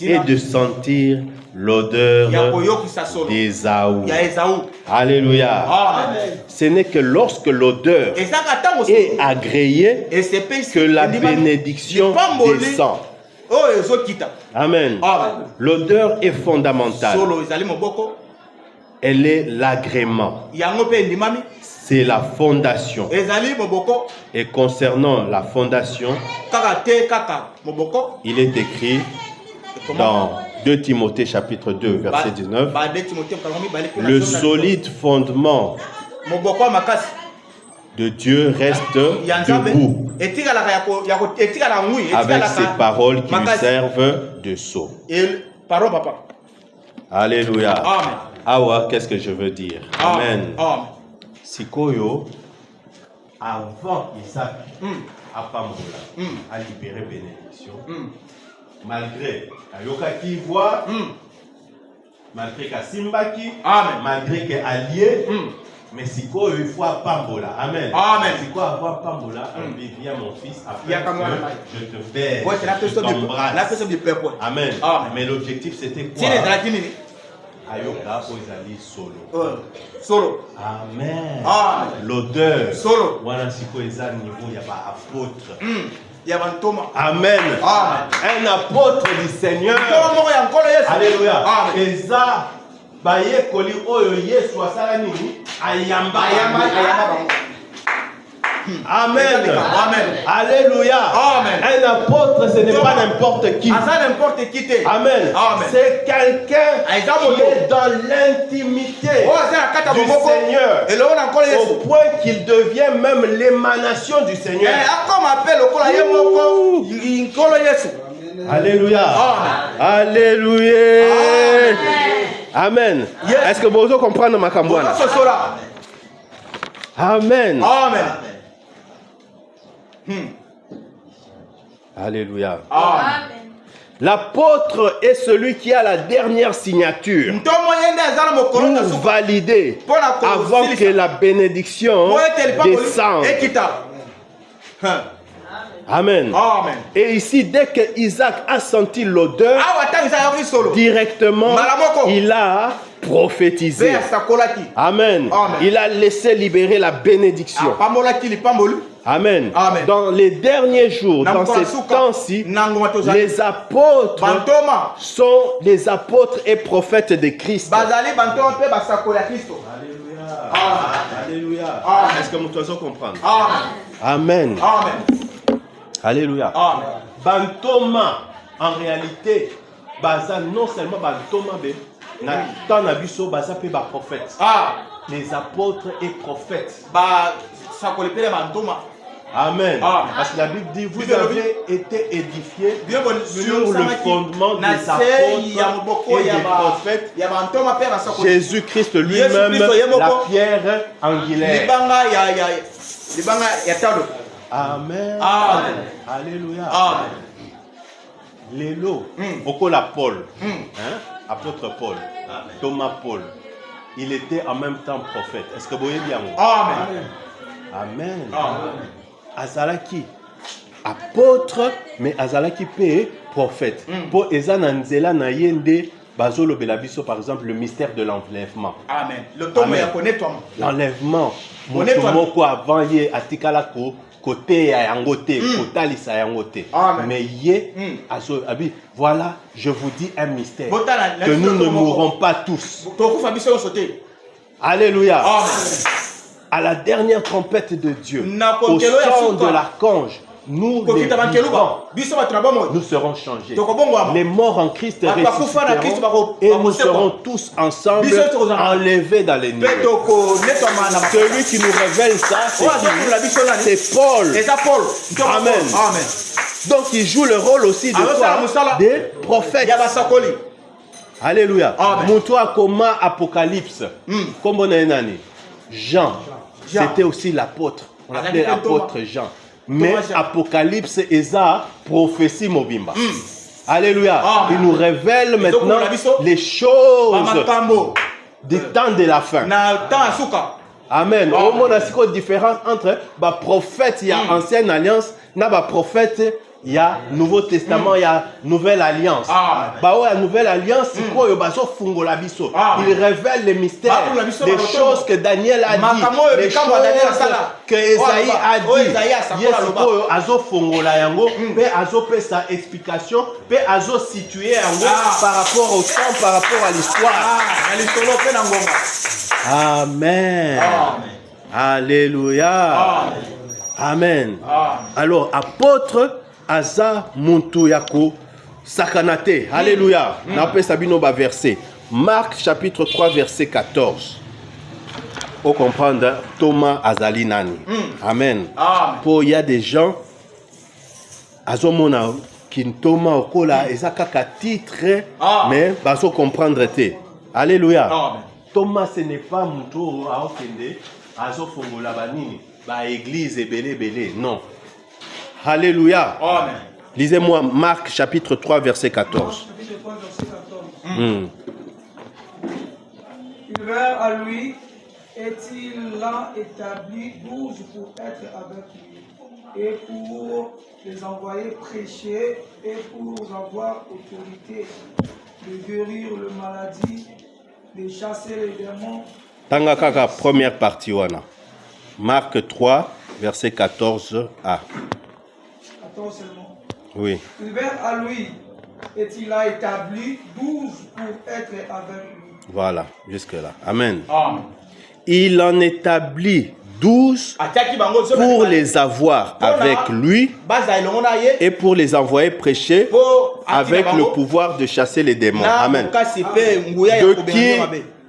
et de sentir l'odeur d'Ésaü. Alléluia. Ce n'est que lorsque l'odeur est agréée que la bénédiction descend. Amen. L'odeur est fondamentale. Elle est l'agrément. C'est la fondation. Et concernant la fondation, il est écrit dans 2 Timothée chapitre 2 verset 19, le solide fondement de Dieu reste debout avec ses paroles qui lui servent de sceau. Alléluia. Awa, qu'est-ce que je veux dire? Amen. Sikoyo, avant Isaac a Pambola, a libéré bénédiction, malgré Ayokaki voit, malgré Kasimbaki, malgré que allié, mais Sikoyo il faut à Pambola. Amen. Sikoyo avoir Pambola, viens mon fils, après je te baise, je t'embrasse. Amen. Mais l'objectif c'était quoi? Ayoka Ozali solo. Amen. L'odeur. Voilà si Eza niveau ya ba apôtre. Amen. Un apôtre du Seigneur. Alléluia. Eza baye koli oyo Yesu asala nini ayamba. Amen. Alléluia. Un apôtre, ce n'est pas n'importe qui. Amen. C'est quelqu'un qui est dans l'intimité du Seigneur. Au point qu'il devient même l'émanation du Seigneur. Alléluia. Alléluia. Amen. Est-ce que vous comprenez ma cambouana? Amen. Alléluia. L'apôtre est celui qui a la dernière signature pour valider avant que la bénédiction descende. Amen. Et ici, dès que Isaac a senti l'odeur, directement, il a prophétisé. Amen. Il a laissé libérer la bénédiction. Amen. Dans les derniers jours, dans ces temps-ci, les apôtres sont des apôtres et prophètes de Christ. Alléluia. Est-ce que nous devons comprendre? Amen. Alléluia. Bantoma, en réalité, non seulement Bantoma, prophète. Les apôtres et prophètes. Amen. Parce que la Bible dit, vous avez été édifiés sur le fondement des apôtres et des prophètes. Jésus-Christ lui-même, la pierre angulaire. Amen. Alléluia. Lélo, Okola Paul, apôtre Paul, Thomas Paul, il était en même temps prophète. Est-ce que vous voyez bien? Amen. Azalaki, apôtre, mais Azalaki paye prophète. Pour Ezananzela Nayende, Bazolo Belabiso, par exemple, le mystère de l'enlèvement. Amen. L'enlèvement. Motomoko avant ye atikalako. Côté à yangote, côté à yangote. Mais voilà, je vous dis un mystère. Que nous ne mourrons pas tous. Alléluia. À la dernière trompette de Dieu, au son de l'archange, nous les vivants, nous serons changés. Les morts en Christ ressusciteront et nous serons tous ensemble enlevés dans les nuées. Celui qui nous révèle ça, c'est Paul. Amen. Donc il joue le rôle aussi de des prophètes. Alléluia. Montre comment Apocalypse, comme on a une année. Jean, c'était aussi l'apôtre. On l'appelait l'apôtre Jean. Mais Apocalypse et ça, prophétie Mobimba. Alléluia. Il nous révèle maintenant les choses du temps de la fin. Amen. Au monde, il y a une différence entre le prophète, il y a ancienne alliance, et le prophète il y a Nouveau Testament, il y a Nouvelle Alliance. Bah ouais, Nouvelle Alliance, c'est quoi? Il révèle les mystères, les choses que Daniel a dit, les choses que Esaïe a dit. Yes, azo fongola yango, pe azo pesa explication, pe azo situer yango par rapport au temps, par rapport à l'histoire. Amen. Alléluia. Amen. Alors, apôtre Aza Montuyako Sakanate. Alléluia. N'appelle Sabino ba verset. Marc chapitre 3 verset 14. Pour comprendre Thomas Azalinani. Amen. Pour il y a des gens Azomona qui Thomas Okola ezakaka titre mais baso comprendre te. Alléluia. Thomas ce n'est pas muto a okende azo fongola banini ba église belé belé non. Alléluia. Amen. Lisez-moi Marc chapitre 3 verset 14. Chapitre 3 verset 14. Ils vinrent à lui, est-il là établi 12 pour être avec lui et pour les envoyer prêcher et pour avoir autorité de guérir le maladie, de chasser les démons. Tanga kaka première partie wana. Marc 3 verset 14a. 14 seulement. Oui. Ils vinrent à lui, est-il là établi 12 pour être avec lui. Voilà, jusque là. Amen. Il en établit 12 pour les avoir avec lui et pour les envoyer prêcher avec le pouvoir de chasser les démons. Amen. De qui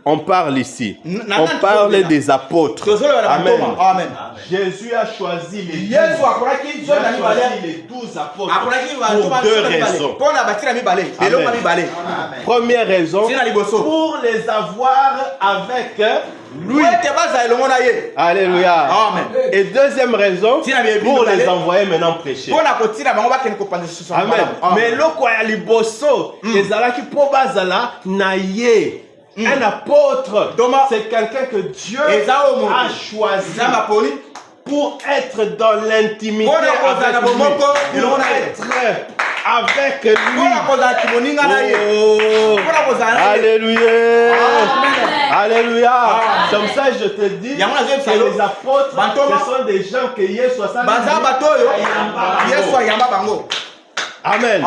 on parle ici? On parle des apôtres. Amen. Jésus a choisi les 12 apôtres pour deux raisons. Amen. Première raison, pour les avoir avec lui. Alléluia. Amen. Et deuxième raison, pour les envoyer maintenant prêcher. Amen. Mais le quoi ya liboso, ezalaki po bazala na ye. Un apôtre, c'est quelqu'un que Dieu a choisi pour être dans l'intimité avec lui, pour être avec lui. Oh, alléluia. Alléluia. Comme ça, je te dis que les apôtres, ce sont des gens que Yesu a Amen.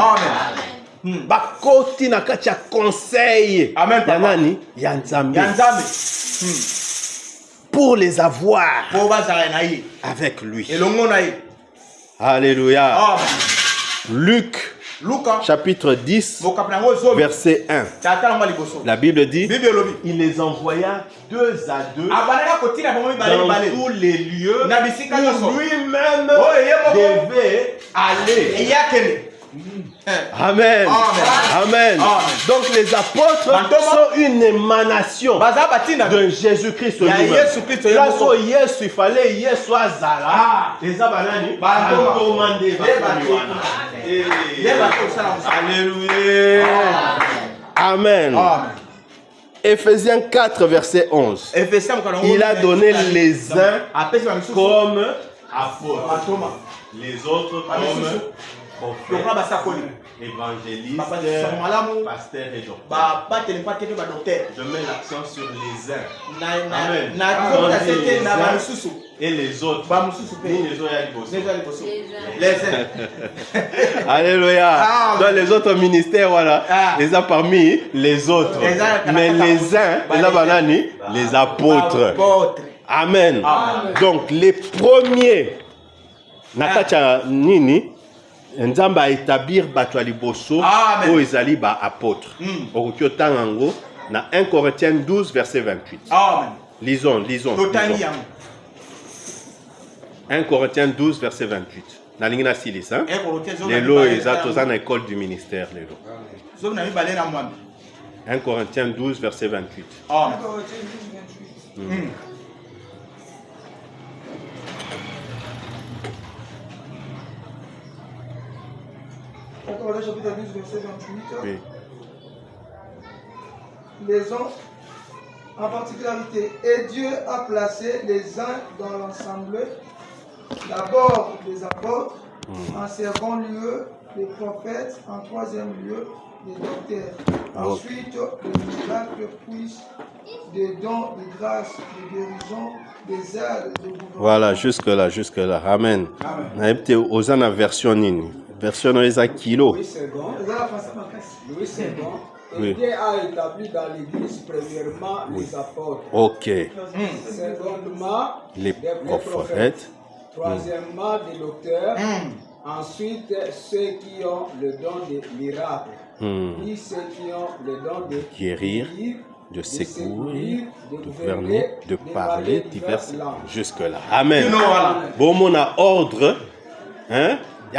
Bakoti na kati ya conseil ya nani ya Nzambe pour les avoir avec lui. Alléluia. Luc chapitre 10 verset 1. La Bible dit il les envoya 2 à 2 dans tous les lieux où lui-même devait aller. Amen. Amen. Donc les apôtres sont une émanation de Jésus-Christ lui-même. Là, il fallait Yesu azala. Alléluia. Amen. Éphésiens 4 verset 11. Il a donné les uns comme apôtres, les autres comme évangéliste, pasteur et docteur. Je mets l'accent sur les uns. Amen. Et les autres. Les uns. Alléluia. Dans les autres ministères, voilà. Les a parmi les autres. Mais les uns, les apôtres. Amen. Donc les premiers. Nakacha Nini. Nzamba établir bato liboso o ezali ba apôtre. Okoki otango na 1 Corinthiens 12 verset 28. Amen. Lisons. 1 Corinthiens 12 verset 28. Na lingina silis hein. Lelo exacto za na école du ministère lelo. 1 Corinthiens 12 verset 28. Amen. 1 Corinthiens 12 28. Chapitre 12, verset 28. Oui. Les uns en particularité, et Dieu a placé les uns dans l'ensemble, d'abord des apôtres, En second lieu, les prophètes. En troisième lieu, les docteurs. Ensuite, les miracles, puis des dons de grâce, de guérison, des aides, de gouvernement. Voilà, jusque-là, jusque-là. Amen. Amen. Aux en version nini. Version Eza kilo. Louis II. Oui. Dieu a établi dans l'Église premièrement les apôtres. Ok. Secondement, les prophètes. Troisièmement, des docteurs. Ensuite, ceux qui ont le don de miracles. Puis ceux qui ont le don de guérir, de secourir, de gouverner, de parler diverses langues. Jusque-là. Amen. Bon, on a ordre. Hein? Il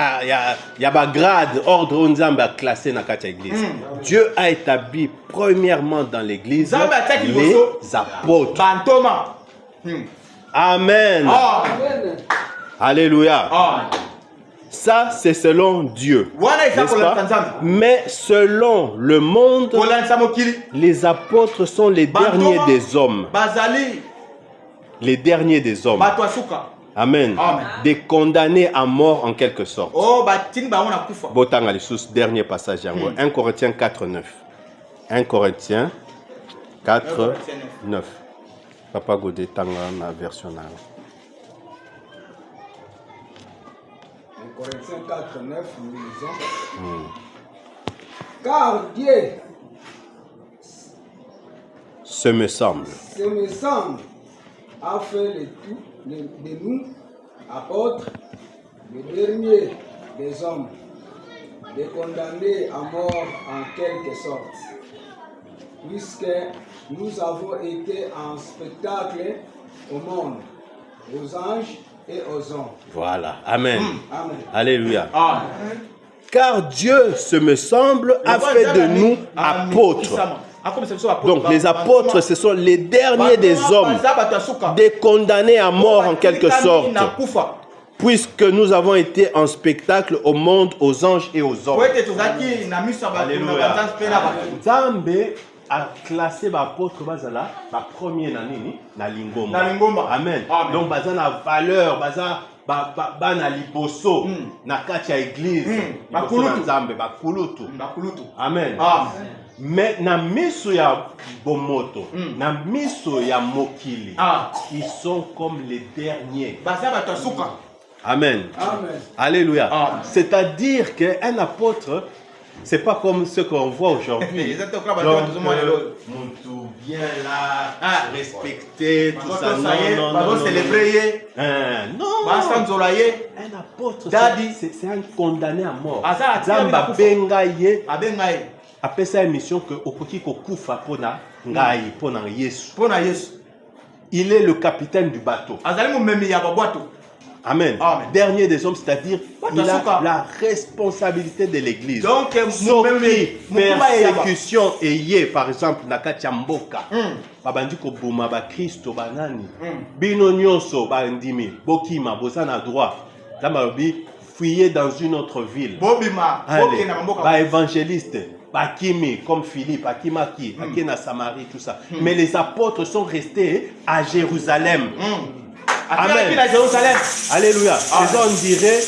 y a un grade, ordre, on a classé dans l'église. Dieu a établi premièrement dans l'église les apôtres. Amen. Alléluia. Ça, c'est selon Dieu. Mais selon le monde, les apôtres sont les derniers des hommes. Les derniers des hommes. Amen. Des condamnés à mort en quelque sorte. Botanga les sous dernier passage. 1 Corinthiens 4, 9. 1 Corinthiens 4, 9. Papa Godé Tanga la version. 1 Corinthiens 4, 9, nous lisons. Car Dieu, ce me semble, a fait le tout de nous, apôtres, le dernier des hommes, les condamnés à mort en quelque sorte, puisque nous avons été en spectacle au monde, aux anges et aux hommes. Voilà. Amen. Amen. Alléluia. Amen. Car Dieu, ce me semble, a fait de nous apôtres. Donc les apôtres, ce sont les derniers des hommes, des condamnés à mort en quelque sorte, puisque nous avons été en spectacle au monde, aux anges et aux hommes. Alléluia. Zambe a classé l'apôtre Bazala, la première année, na lingoma. Amen. Donc bazana valeur, bazana liboso, na katia église, bakulutu. Amen. Mais na miso ya bomoto, na miso ya mokili, ils sont comme les derniers. Amen. Amen. Alléluia. C'est-à-dire qu'un apôtre, c'est pas comme ce qu'on voit aujourd'hui. Montou bien là, respecté, tout ça. Non, célébrer. Non. Un apôtre, c'est un condamné à mort. Zamba bengaye. Après sa mission que okoki kokufa pona ngai pona Yesu. Il est le capitaine du bateau. Amen. Dernier des hommes, c'est-à-dire il a la responsabilité de l'église. Donc, persécution et par exemple, Nakatia Mboka, Babandi ko buma ba Christo banani, bino nyonso ba ndimi, bokima bozana droit, damabi fuyez dans une autre ville. Ba évangéliste, ba kimi comme Philippe, Akimaki, Akina Samarie, tout ça. Mais les apôtres sont restés à Jérusalem. Amen. Alléluia. On dirait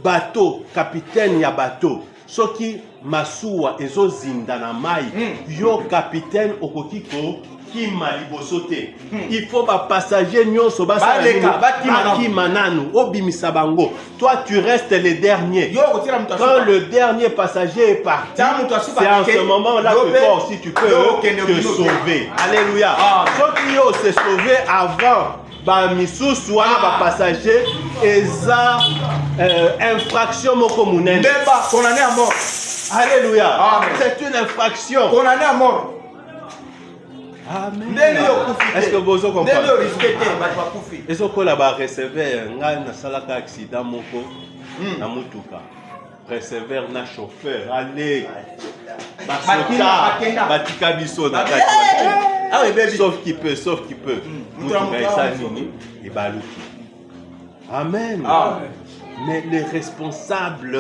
bateau, capitaine ya bateau. Ce qui masuwa ezo zinda na mai. Yo capitaine okokiko ki malibosote. Il faut ba passager nyonso ba mananu obimisa bango. Toi tu restes le dernier. Quand le dernier passager est parti, c'est en ce moment là que toi aussi tu peux te sauver. Alléluia. Ceux qui ont se sauvé avant misusu wana ba passager eza infraction moko munene condamné à mort. Alléluia. C'est une infraction condamné à mort. Amen. Est-ce que vous comprenez? Est-ce que là ba recevoir nga na salaka accident moko na mutuka recevoir na chauffeur allez batika biso na kati sauf qui peut Amen. Mais les responsables,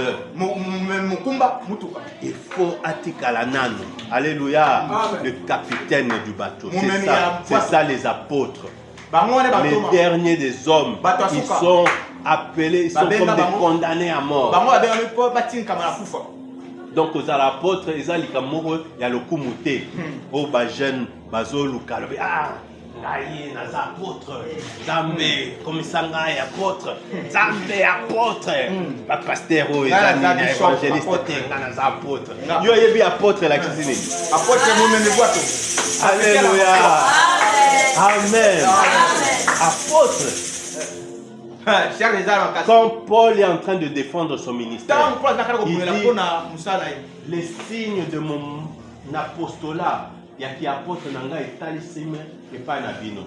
il faut Atikalanano. Alléluia. Le capitaine du bateau. C'est ça les apôtres. Les derniers des hommes, ils sont appelés, ils sont comme des condamnés à mort. Donc aux apôtres, ils ont il y a le coup mouté. Au bajen, bazolu kalbe. Ah, naïe, naza apôtre. Zambe, comme ça ngaï apôtre. Zambe apôtre. Pas pasteur ou évangéliste, naza apôtre. Yo yebi apôtre la cuisine. Apôtre nous ne voit. Alléluia. Amen. Apôtre. Quand Paul est en train de défendre son ministère, il dit, les signes de mon apostolat, il y a qui apôtre nanga et talisime et pas nabino.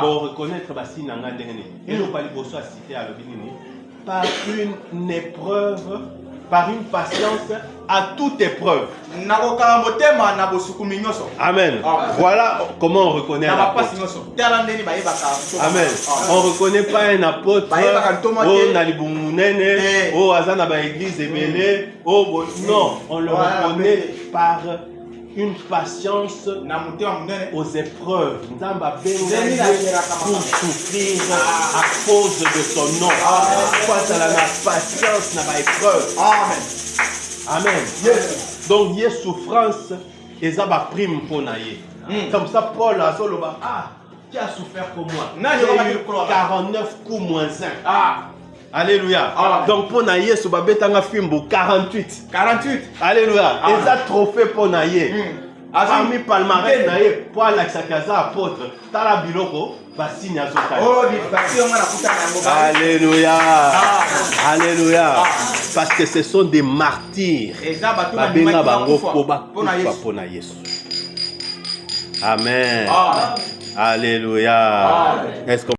Pour reconnaître basi nanga ndene. Et nous pas les bosso à citer à l'obinini par une épreuve, par une patience à toute épreuve. Amen. Voilà comment on reconnaît un apôtre. Amen. On ne reconnaît pas un apôtre. Oh, Nalibumunene. Oh, Azana ba église ébélée. Oh, non. On le reconnaît par une patience aux épreuves. Pour souffrir à cause de son nom. Face à la patience, n'a pas épreuve. Amen. Amen. Yes. Donc, il y a souffrance et ça va prime pour naïe. Comme ça, Paul a dit, ah, qui a souffert pour moi? J'ai eu 49 coups moins 1. Ah. Alléluia. Donc, pour naïe, ce babé tanga fimbo 48. 48. Alléluia. Et ça trophée pour naïe. Parmi palmarès naïe, pour l'accès apôtre, tala biloko. Alléluia. Alléluia. Parce que ce sont des martyrs. Amen. Alléluia. Est-ce qu'on